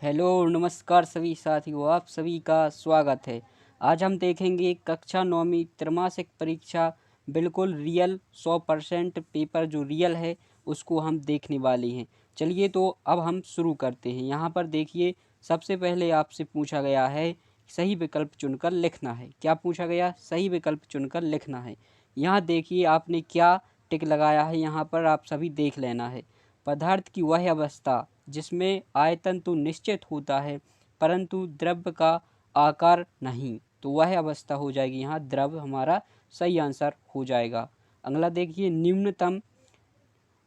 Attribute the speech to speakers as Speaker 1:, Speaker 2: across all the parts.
Speaker 1: Hello नमस्कार सभी साथियों, आप सभी का स्वागत है। आज हम देखेंगे कक्षा 9वीं त्रैमासिक परीक्षा बिल्कुल रियल 100% पेपर जो रियल है उसको हम देखने वाले हैं। चलिए तो अब हम शुरू करते हैं। यहाँ पर देखिए, सबसे पहले आपसे पूछा गया है सही विकल्प चुनकर लिखना है। क्या पूछा गया? सही विकल्प चुनकर लिखना है। यहाँ देखिए आपने क्या टिक लगाया है, यहाँ पर आप सभी देख लेना है। पदार्थ की वह अवस्था जिसमें आयतन तो निश्चित होता है परंतु द्रव्य का आकार नहीं, तो वह अवस्था हो जाएगी यहाँ द्रव, हमारा सही आंसर हो जाएगा। अगला देखिए, निम्नतम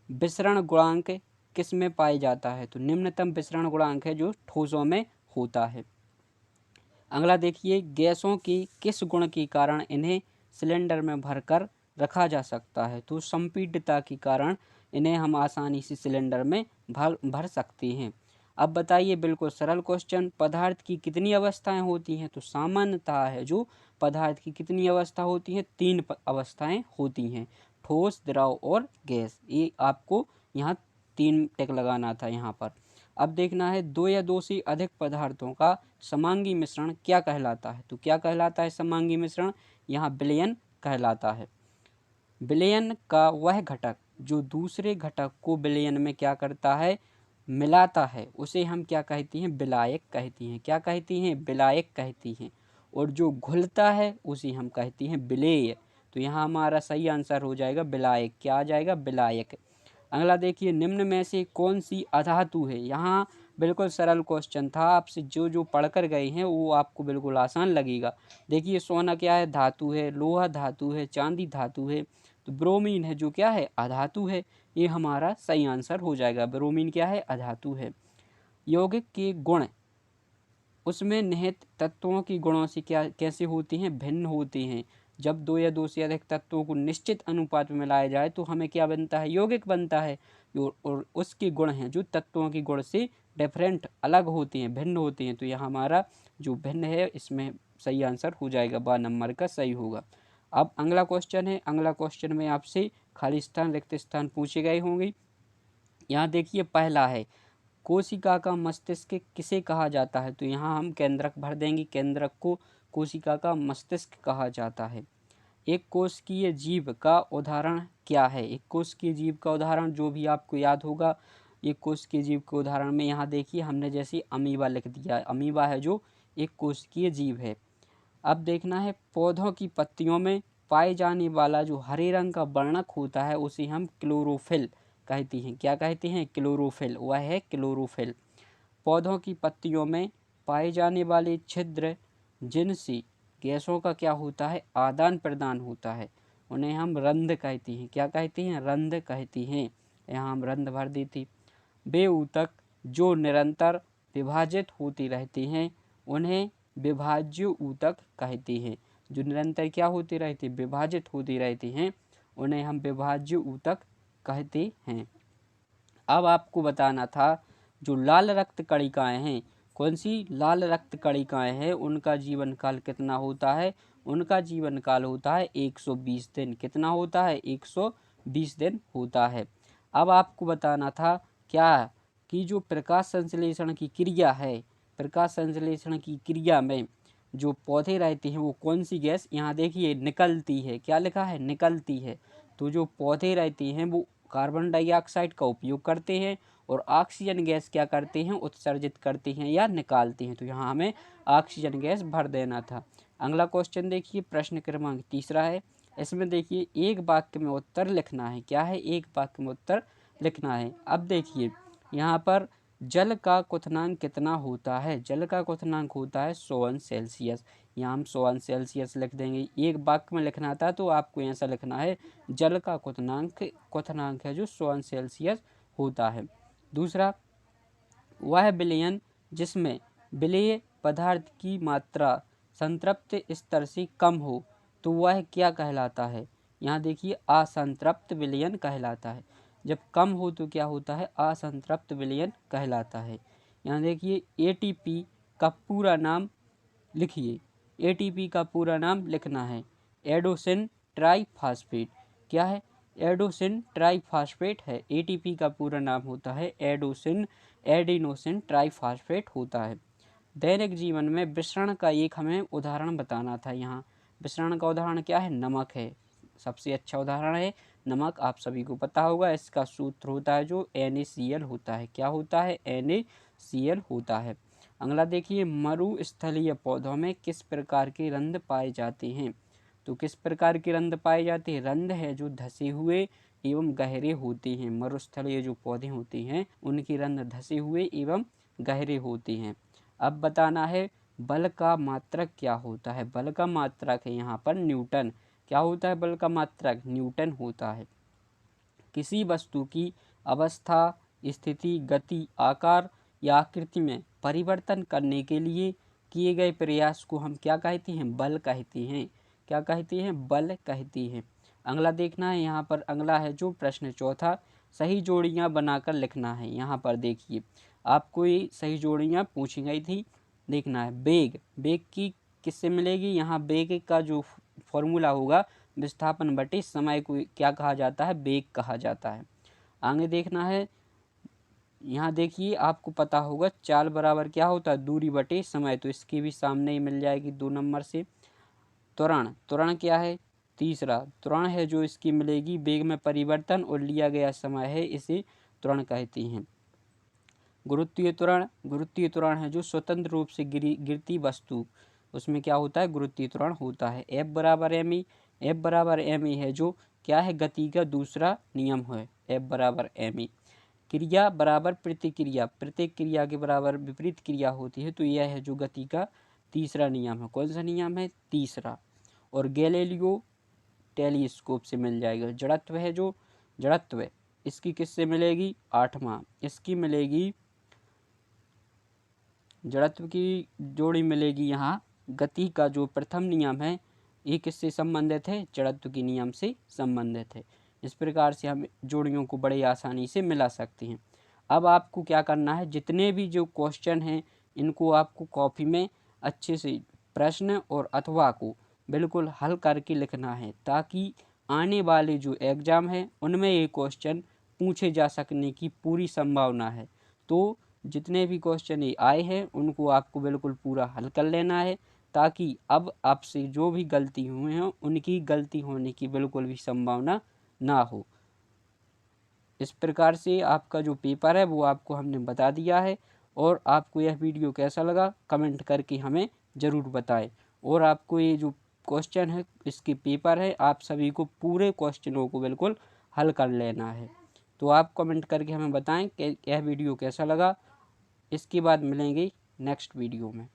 Speaker 1: विसरण गुणांक किस में पाया जाता है? तो निम्नतम विसरण गुणांक है जो ठोसों में होता है। अगला देखिए, गैसों की किस गुण के कारण इन्हें सिलेंडर में भरकर रखा जा सकता है? तो संपीड्यता के कारण इन्हें हम आसानी से सिलेंडर में भर सकते हैं। अब बताइए, बिल्कुल सरल क्वेश्चन, पदार्थ की कितनी अवस्थाएं होती हैं? तो सामान्यतः है जो पदार्थ की कितनी अवस्था होती हैं? 3 अवस्थाएं होती हैं, ठोस, द्रव और गैस। ये आपको यहाँ 3 टिक लगाना था यहाँ पर। अब देखना है, 2 या 2 से अधिक पदार्थों का समांगी मिश्रण क्या कहलाता है? तो क्या कहलाता है समांगी मिश्रण? यहाँ विलयन कहलाता है। विलयन का वह घटक जो दूसरे घटक को विलयन में क्या करता है? मिलाता है, उसे हम क्या कहती हैं? विलायक कहती हैं। क्या कहती हैं? विलायक कहती हैं। और जो घुलता है उसे हम कहती हैं विलेय। तो यहाँ हमारा सही आंसर हो जाएगा विलायक। क्या आ जाएगा? विलायक। अगला देखिए, निम्न में से कौन सी अधातु है? यहाँ बिल्कुल सरल क्वेश्चन था, आपसे जो जो पढ़कर गए हैं वो आपको बिल्कुल आसान लगेगा। देखिए, सोना क्या है? धातु है। लोहा धातु है। चांदी धातु है। तो ब्रोमीन है जो क्या है? अधातु है। ये हमारा सही आंसर हो जाएगा। ब्रोमीन क्या है? अधातु है। यौगिक के गुण उसमें निहित तत्वों की गुणों से क्या कैसे होती हैं? भिन्न होती हैं। जब 2 या 2 से अधिक तत्वों को निश्चित अनुपात में मिलाया जाए तो हमें क्या बनता है? यौगिक बनता है। और उसके गुण हैं जो तत्वों के गुण से डिफरेंट, अलग होती हैं, भिन्न होती हैं। तो यह हमारा जो भिन्न है इसमें सही आंसर हो जाएगा, 12 नंबर का सही होगा। अब अगला क्वेश्चन है। अगला क्वेश्चन में आपसे खाली स्थान, रिक्त स्थान पूछे गए होंगे। यहाँ देखिए, पहला है, कोशिका का मस्तिष्क किसे कहा जाता है? तो यहाँ हम केंद्रक भर देंगे। केंद्रक को कोशिका का मस्तिष्क कहा जाता है। एक कोशिकीय जीव का उदाहरण क्या है? एक कोशिकीय जीव का उदाहरण जो भी आपको याद होगा, एक कोशिकीय जीव के उदाहरण में यहाँ देखिए हमने जैसे अमीबा लिख दिया है। अमीबा है जो एक कोशिकीय जीव है। अब देखना है, पौधों की पत्तियों में पाए जाने वाला जो हरे रंग का वर्णक होता है उसे हम क्लोरोफिल कहती हैं। क्या कहते हैं? क्लोरोफिल। वह है क्लोरोफिल। पौधों की पत्तियों में पाए जाने वाले छिद्र जिनसे गैसों का क्या होता है? आदान प्रदान होता है, उन्हें हम रंध्र कहती हैं। क्या कहती हैं? रंध्र कहती हैं। यहाँ हम रंध्र भर देती। वे ऊतक जो निरंतर विभाजित होती रहती हैं उन्हें विभाज्य ऊतक कहते हैं। जो निरंतर क्या होती रहती? विभाजित होती रहती हैं, उन्हें हम विभाज्य ऊतक कहते हैं। अब आपको बताना था, जो लाल रक्त कणिकाएं हैं, कौन सी लाल रक्त कणिकाएं हैं, उनका जीवन काल कितना होता है? उनका जीवन काल होता है 120 दिन। कितना होता है? 120 दिन होता है। अब आपको बताना था क्या, कि जो प्रकाश संश्लेषण की क्रिया है, प्रकाश संश्लेषण की क्रिया में जो पौधे रहते हैं वो कौन सी गैस यहाँ देखिए निकलती है? क्या लिखा है? निकलती है। तो जो पौधे रहते हैं वो कार्बन डाइऑक्साइड का उपयोग करते हैं और ऑक्सीजन गैस क्या करते हैं? उत्सर्जित करते हैं या निकालते हैं। तो यहाँ हमें ऑक्सीजन गैस भर देना था। अगला क्वेश्चन देखिए, प्रश्न क्रमांक 3 है। इसमें देखिए एक वाक्य में उत्तर लिखना है। क्या है? एक वाक्य में उत्तर लिखना है। अब देखिए, यहाँ पर जल का क्वथनांक कितना होता है? जल का क्वथनांक होता है 100 अंश सेल्सियस। यहाँ हम 100 अंश सेल्सियस लिख देंगे। एक वाक्य में लिखना था तो आपको ऐसा लिखना है, जल का क्वथनांक है जो 100 अंश सेल्सियस होता है। दूसरा, वह विलयन जिसमें विलेय पदार्थ की मात्रा संतृप्त स्तर से कम हो तो वह क्या कहलाता है? यहाँ देखिए, असंतृप्त विलयन कहलाता है। जब कम हो तो क्या होता है? असंतृप्त विलयन कहलाता है। यहाँ देखिए, एटीपी का पूरा नाम लिखिए। एटीपी का पूरा नाम लिखना है एडोसिन ट्राईफॉस्फेट। क्या है? एडोसिन ट्राईफॉस्फेट है। एटीपी का पूरा नाम होता है एडोसिन एडिनोसिन ट्राइफॉस्फेट होता है। दैनिक जीवन में विसरण का एक हमें उदाहरण बताना था। यहाँ विसरण का उदाहरण क्या है? नमक है, सबसे अच्छा उदाहरण है नमक। आप सभी को पता होगा, इसका सूत्र होता है जो NaCl होता है। क्या होता है? NaCl होता है। अगला देखिए, मरुस्थलीय पौधों में किस प्रकार के रंध्र पाए जाते हैं? तो किस प्रकार के रंध्र पाए जाते हैं? रंध्र है जो धसे हुए एवं गहरे होते हैं। मरुस्थलीय जो पौधे होते हैं उनके रंध्र धसे हुए एवं गहरे होते हैं। अब बताना है बल का मात्रक क्या होता है? बल का मात्रक है यहाँ पर न्यूटन। क्या होता है बल का मात्रक? न्यूटन होता है। किसी वस्तु की अवस्था, स्थिति, गति, आकार या आकृति में परिवर्तन करने के लिए किए गए प्रयास को हम क्या कहते हैं? बल कहते हैं। क्या कहते हैं? बल कहते हैं। अगला देखना है, यहाँ पर अगला है जो प्रश्न चौथा, सही जोड़ियाँ बनाकर लिखना है। यहाँ पर देखिए, आपको ये सही जोड़ियाँ पूछी गई थी, देखना है। बेग, बेग की किससे मिलेगी? यहाँ बेग का जो फॉर्मूला होगा, विस्थापन बटे समय को क्या कहा जाता है? बेग कहा जाता है। आगे देखना है, यहाँ देखिए आपको पता होगा चाल बराबर क्या होता है? दूरी बटे समय, तो इसकी भी सामने ही मिल जाएगी 2 नंबर से। त्वरण, त्वरण क्या है? तीसरा त्वरण है जो इसकी मिलेगी वेग में परिवर्तन और लिया गया समय है, इसे त्वरण कहते हैं। गुरुत्वीय त्वरण, गुरुत्वीय त्वरण है जो स्वतंत्र रूप से गिरती वस्तु, उसमें क्या होता है? गुरुत्वीय त्वरण होता है। F बराबर ma, F बराबर ma है जो क्या है? गति का दूसरा नियम है, F बराबर ma। क्रिया बराबर प्रतिक्रिया, प्रतिक्रिया के बराबर विपरीत क्रिया होती है, तो यह है जो गति का तीसरा नियम है। कौन सा नियम है? तीसरा। और गैलीलियो टेलीस्कोप से मिल जाएगा। जड़त्व है जो जड़त्व, इसकी किससे मिलेगी? 8वां, इसकी मिलेगी जड़त्व की जोड़ी मिलेगी यहाँ गति का जो प्रथम नियम है, ये किससे संबंधित है? जड़त्व के नियम से संबंधित है। इस प्रकार से हम जोड़ियों को बड़े आसानी से मिला सकते हैं। अब आपको क्या करना है, जितने भी जो क्वेश्चन हैं इनको आपको कॉपी में अच्छे से प्रश्न और अथवा को बिल्कुल हल करके लिखना है, ताकि आने वाले जो एग्ज़ाम है उनमें ये क्वेश्चन पूछे जा सकने की पूरी संभावना है। तो जितने भी क्वेश्चन ये आए हैं उनको आपको बिल्कुल पूरा हल कर लेना है, ताकि अब आपसे जो भी गलती हुए हैं उनकी गलती होने की बिल्कुल भी संभावना ना हो। इस प्रकार से आपका जो पेपर है वो आपको हमने बता दिया है। और आपको यह वीडियो कैसा लगा कमेंट करके हमें ज़रूर बताएं। और आपको ये जो क्वेश्चन है इसके पेपर है, आप सभी को पूरे क्वेश्चनों को बिल्कुल हल कर लेना है। तो आप कमेंट करके हमें बताएं कि यह वीडियो कैसा लगा। इसके बाद मिलेंगे नेक्स्ट वीडियो में।